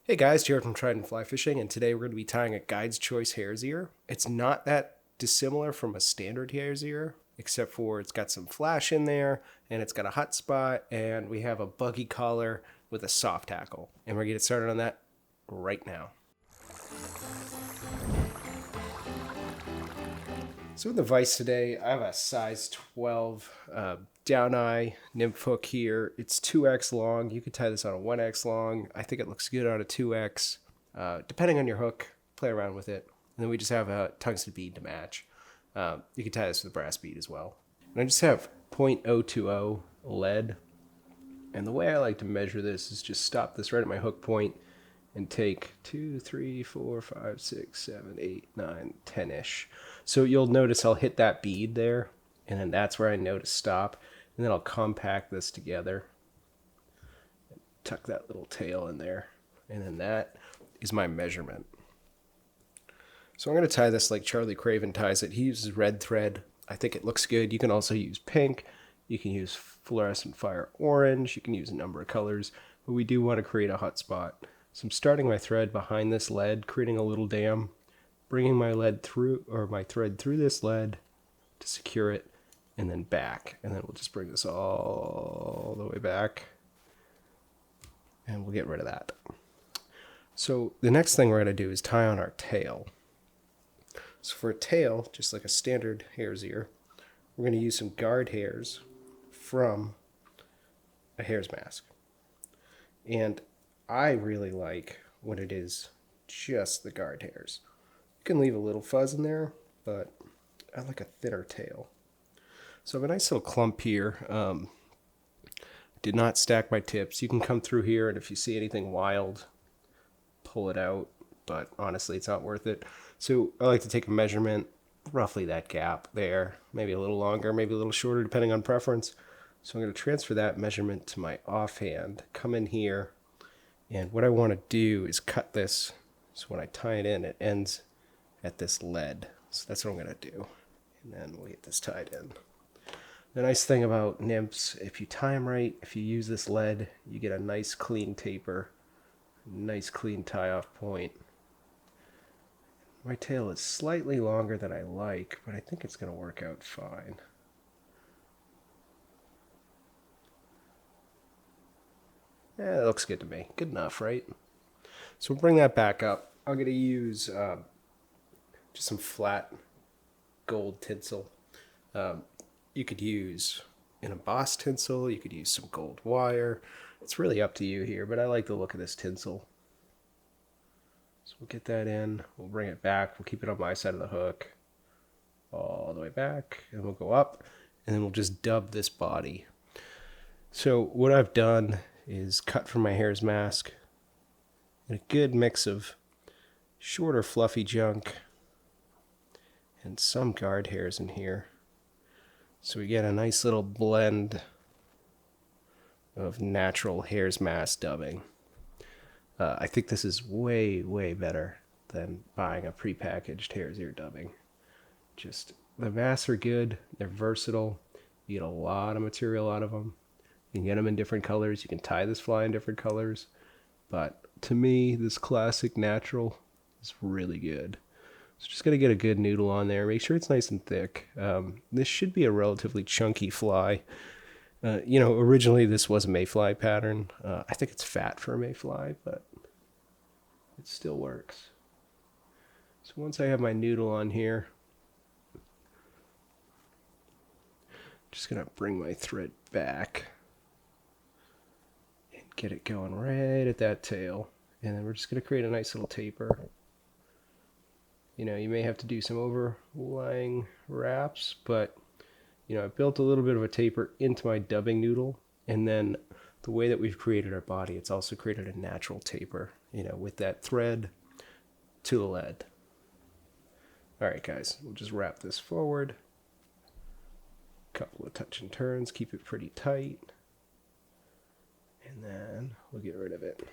Hey guys, Jared from Trident Fly Fishing, and today we're going to be tying a Guide's Choice hare's ear. It's not that dissimilar from a standard hare's ear, except for it's got some flash in there, and it's got a hotspot, and we have a buggy collar with a soft hackle. And we're going to get started on that right now. So in the vise today, I have a size 12 down eye nymph hook here. It's 2x long. You could tie this on a 1x long. I think it looks good on a 2x. Depending on your hook, play around with it. And then we just have a tungsten bead to match. You can tie this with a brass bead as well. And I just have .020 lead. And the way I like to measure this is just stop this right at my hook point and take 2, 3, 4, 5, 6, 7, 8, 9, 10-ish. So you'll notice I'll hit that bead there, and then that's where I know to stop. And then I'll compact this together, tuck that little tail in there, and then that is my measurement. So I'm going to tie this like Charlie Craven ties it. He uses red thread. I think it looks good. You can also use pink. You can use fluorescent fire orange. You can use a number of colors, but we do want to create a hot spot. So I'm starting my thread behind this lead, creating a little dam, bringing my thread through this lead to secure it, and then back. And then we'll just bring this all the way back, and we'll get rid of that. So the next thing we're going to do is tie on our tail. So for a tail, just like a standard hare's ear, we're going to use some guard hairs from a hare's mask. And I really like when it is just the guard hairs. You can leave a little fuzz in there, but I like a thinner tail. So I have a nice little clump here. Did not stack my tips. You can come through here, and if you see anything wild, pull it out. But honestly, it's not worth it. So I like to take a measurement, roughly that gap there. Maybe a little longer, maybe a little shorter, depending on preference. So I'm going to transfer that measurement to my offhand, come in here, and what I want to do is cut this, so when I tie it in, it ends at this lead. So that's what I'm going to do. And then we'll get this tied in. The nice thing about nymphs, if you tie them right, if you use this lead, you get a nice clean taper, nice clean tie-off point. My tail is slightly longer than I like, but I think it's going to work out fine. Yeah, that looks good to me. Good enough, right? So we'll bring that back up. I'm going to use just some flat gold tinsel. You could use an embossed tinsel. You could use some gold wire. It's really up to you here, but I like the look of this tinsel. So we'll get that in. We'll bring it back. We'll keep it on my side of the hook all the way back, and we'll go up, and then we'll just dub this body. So what I've done is cut from my hare's mask and a good mix of shorter fluffy junk and some guard hairs in here. So we get a nice little blend of natural hare's mask dubbing. I think this is way, way better than buying a prepackaged hare's ear dubbing. Just, the masks are good, they're versatile, you get a lot of material out of them. You can get them in different colors. You can tie this fly in different colors. But to me, this classic natural is really good. So just going to get a good noodle on there. Make sure it's nice and thick. This should be a relatively chunky fly. Originally this was a mayfly pattern. I think it's fat for a mayfly, but it still works. So once I have my noodle on here, just going to bring my thread back. Get it going right at that tail, and then we're just going to create a nice little taper. You may have to do some overlying wraps, but I built a little bit of a taper into my dubbing noodle, and then the way that we've created our body, it's also created a natural taper, with that thread to the lead. All right, guys, we'll just wrap this forward. Couple of touch and turns, keep it pretty tight. And then we'll get rid of it.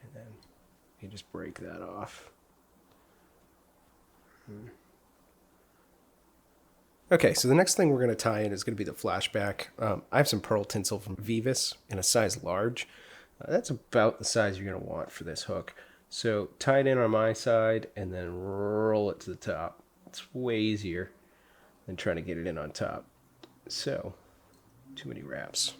And then you just break that off. Okay, so the next thing we're going to tie in is going to be the flashback. I have some pearl tinsel from Vivis in a size large. That's about the size you're going to want for this hook. So tie it in on my side and then roll it to the top. It's way easier than trying to get it in on top. So, too many wraps.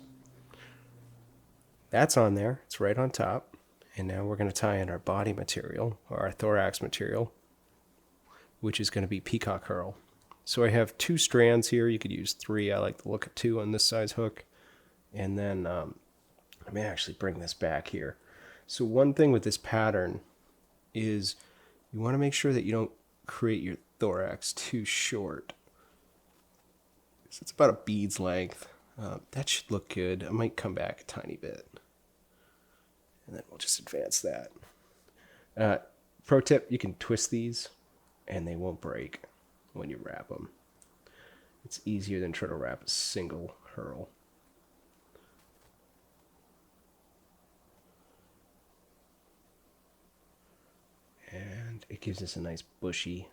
That's on there. It's right on top. And now we're going to tie in our body material, or our thorax material, which is going to be Peacock Herl. So I have 2 strands here. You could use 3. I like the look of 2 on this size hook. And then I may actually bring this back here. So one thing with this pattern is you want to make sure that you don't create your thorax too short. So it's about a bead's length. That should look good. I might come back a tiny bit. And then we'll just advance that. Pro tip, you can twist these and they won't break when you wrap them. It's easier than trying to wrap a single herl. And it gives us a nice bushy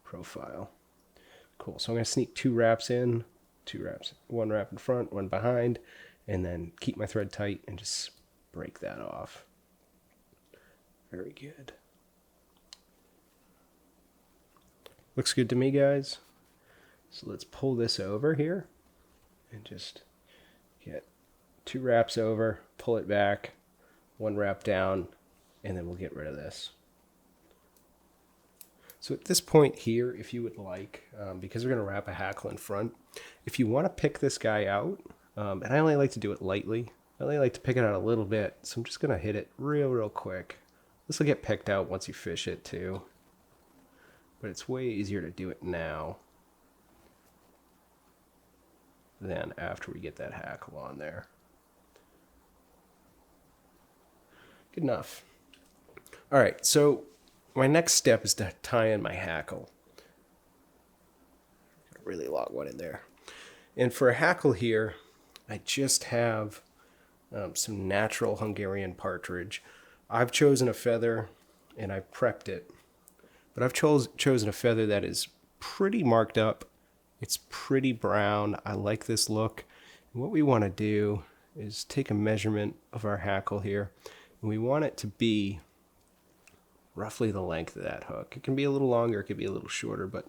profile. Cool. So I'm going to sneak 2 wraps in, 2 wraps, 1 wrap in front, 1 behind, and then keep my thread tight and just break that off. Very good. Looks good to me, guys. So let's pull this over here and just get 2 wraps over, pull it back, 1 wrap down, and then we'll get rid of this. So at this point here, if you would like, because we're going to wrap a hackle in front, if you want to pick this guy out, and I only like to do it lightly, I only like to pick it out a little bit, so I'm just going to hit it real quick. This will get picked out once you fish it too, but it's way easier to do it now than after we get that hackle on there. Good enough. All right, so my next step is to tie in my hackle. Really long one in there. And for a hackle here, I just have some natural Hungarian partridge. I've chosen a feather and I prepped it. But I've chosen a feather that is pretty marked up. It's pretty brown. I like this look. And what we want to do is take a measurement of our hackle here. And we want it to be roughly the length of that hook. It can be a little longer, it could be a little shorter, but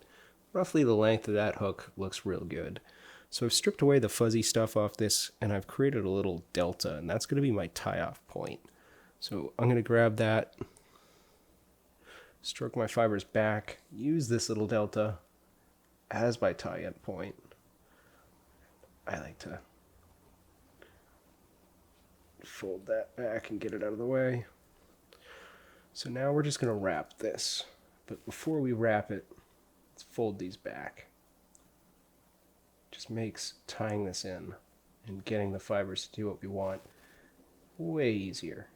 roughly the length of that hook looks real good. So I've stripped away the fuzzy stuff off this and I've created a little delta, and that's going to be my tie-off point. So I'm going to grab that, stroke my fibers back, use this little delta as my tie-in point. I like to fold that back and get it out of the way. So now we're just going to wrap this. But before we wrap it, let's fold these back. Just makes tying this in and getting the fibers to do what we want way easier.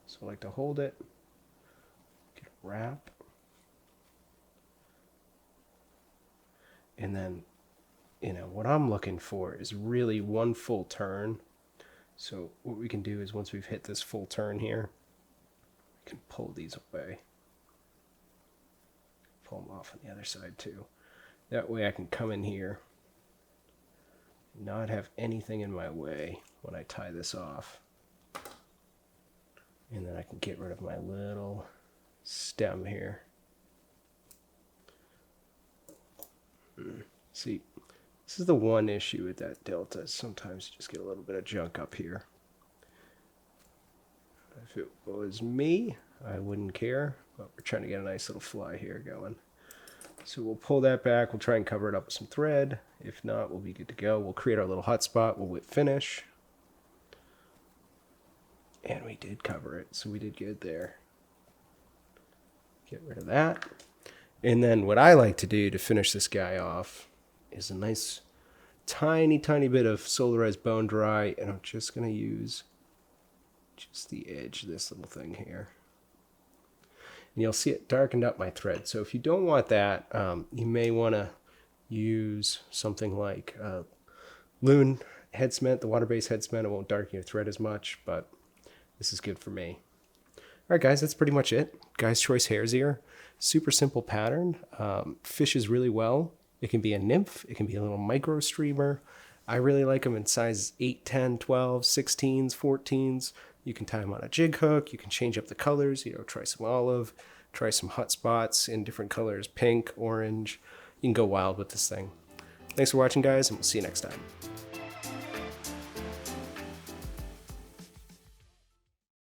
So I like to hold it, get a wrap, and then, what I'm looking for is really 1 full turn. So what we can do is once we've hit this full turn here, can pull these away. Pull them off on the other side too. That way I can come in here, not have anything in my way when I tie this off. And then I can get rid of my little stem here. See, this is the one issue with that delta. Sometimes you just get a little bit of junk up here. If it was me, I wouldn't care, but we're trying to get a nice little fly here going. So we'll pull that back, we'll try and cover it up with some thread. If not, we'll be good to go. We'll create our little hotspot, we'll whip finish. And we did cover it, so we did good there. Get rid of that. And then what I like to do to finish this guy off is a nice tiny bit of solarized bone dry, and I'm just going to use just the edge of this little thing here. And you'll see it darkened up my thread. So if you don't want that, you may want to use something like Loon head cement, the water-based head cement. It won't darken your thread as much, but this is good for me. All right, guys, that's pretty much it. Guy's Choice Hare's Ear. Super simple pattern. Fishes really well. It can be a nymph. It can be a little micro streamer. I really like them in size 8, 10, 12, 16s, 14s. You can tie them on a jig hook. You can change up the colors. Try some olive, try some hotspots in different colors, pink, orange. You can go wild with this thing. Thanks for watching, guys, and we'll see you next time.